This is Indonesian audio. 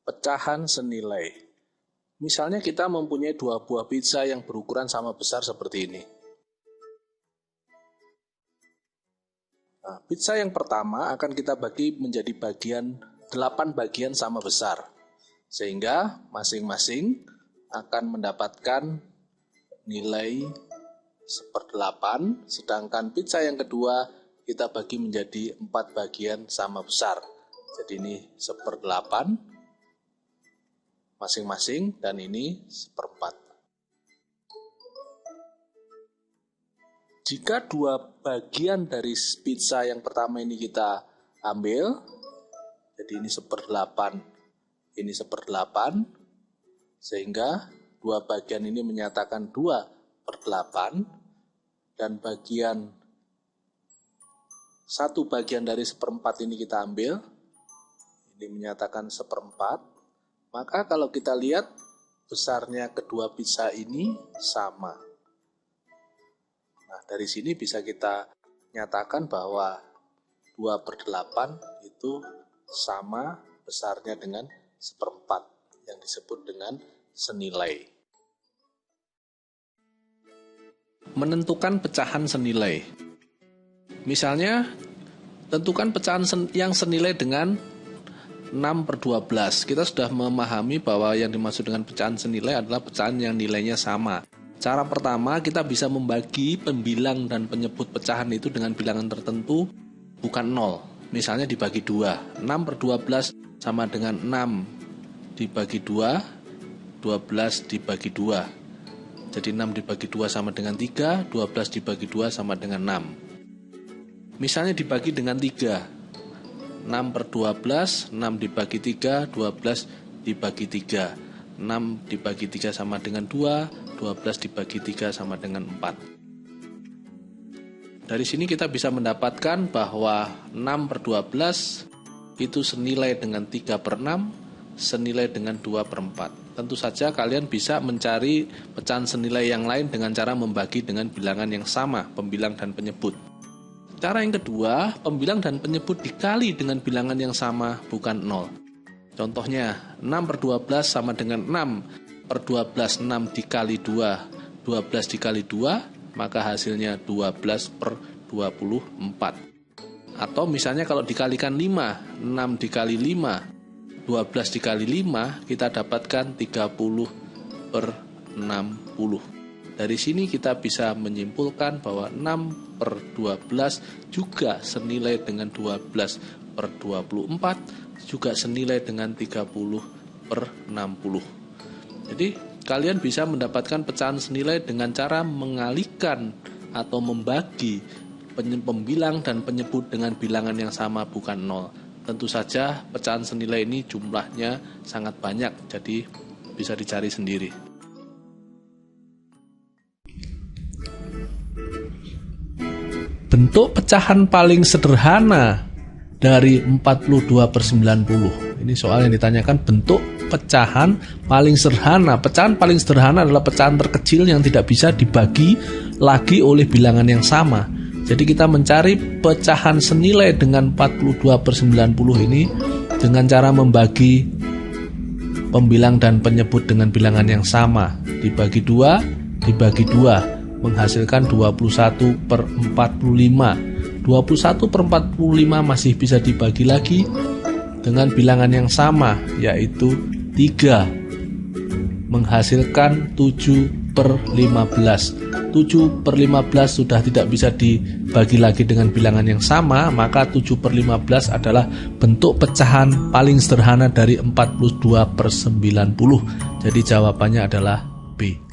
Pecahan senilai. Misalnya kita mempunyai dua buah pizza yang berukuran sama besar seperti ini. Nah, pizza yang pertama akan kita bagi menjadi 8 bagian sama besar. Sehingga masing-masing akan mendapatkan nilai 1/8, sedangkan pizza yang kedua kita bagi menjadi 4 bagian sama besar. Jadi ini 1/8 masing-masing dan ini 1/4. Jika dua bagian dari pizza yang pertama ini kita ambil, jadi ini 1/8, ini 1/8, sehingga dua bagian ini menyatakan 2/8, dan satu bagian dari 1/4 ini kita ambil, ini menyatakan 1/4. Maka kalau kita lihat besarnya kedua pizza ini sama. Nah, dari sini bisa kita nyatakan bahwa 2/8 itu sama besarnya dengan 1/4 yang disebut dengan senilai. Menentukan pecahan senilai. Misalnya, tentukan pecahan yang senilai dengan 6/12. Kita sudah memahami bahwa yang dimaksud dengan pecahan senilai adalah pecahan yang nilainya sama. Cara pertama, kita bisa membagi pembilang dan penyebut pecahan itu dengan bilangan tertentu, bukan 0. Misalnya dibagi 2. 6/12 sama dengan 6 dibagi 2, 12 dibagi 2. Jadi 6 dibagi 2 sama dengan 3, 12 dibagi 2 sama dengan 6. Misalnya dibagi dengan 3. 6/12, 6 dibagi 3, 12 dibagi 3. 6 dibagi 3 sama dengan 2, 12 dibagi 3 sama dengan 4. Dari sini kita bisa mendapatkan bahwa 6/12 itu senilai dengan 3/6, senilai dengan 2/4. Tentu saja kalian bisa mencari pecahan senilai yang lain dengan cara membagi dengan bilangan yang sama, pembilang dan penyebut. Cara yang kedua, pembilang dan penyebut dikali dengan bilangan yang sama, bukan 0. Contohnya, 6/12 sama dengan 6/12, 6 dikali 2, 12 dikali 2, maka hasilnya 12/24. Atau misalnya kalau dikalikan 5, 6 dikali 5, 12 dikali 5, kita dapatkan 30/60. Dari sini kita bisa menyimpulkan bahwa 6/12 juga senilai dengan 12/24, juga senilai dengan 30/60. Jadi kalian bisa mendapatkan pecahan senilai dengan cara mengalihkan atau membagi pembilang dan penyebut dengan bilangan yang sama, bukan 0. Tentu saja pecahan senilai ini jumlahnya sangat banyak, jadi bisa dicari sendiri. Bentuk pecahan paling sederhana dari 42/90. Ini soal yang ditanyakan, bentuk pecahan paling sederhana. Pecahan paling sederhana adalah pecahan terkecil yang tidak bisa dibagi lagi oleh bilangan yang sama. Jadi kita mencari pecahan senilai dengan 42/90 ini dengan cara membagi pembilang dan penyebut dengan bilangan yang sama. Dibagi 2, dibagi 2. Menghasilkan 21/45. 21/45 masih bisa dibagi lagi dengan bilangan yang sama, yaitu 3. Menghasilkan 7/15. 7/15 sudah tidak bisa dibagi lagi dengan bilangan yang sama, maka 7/15 adalah bentuk pecahan paling sederhana dari 42/90. Jadi jawabannya adalah B.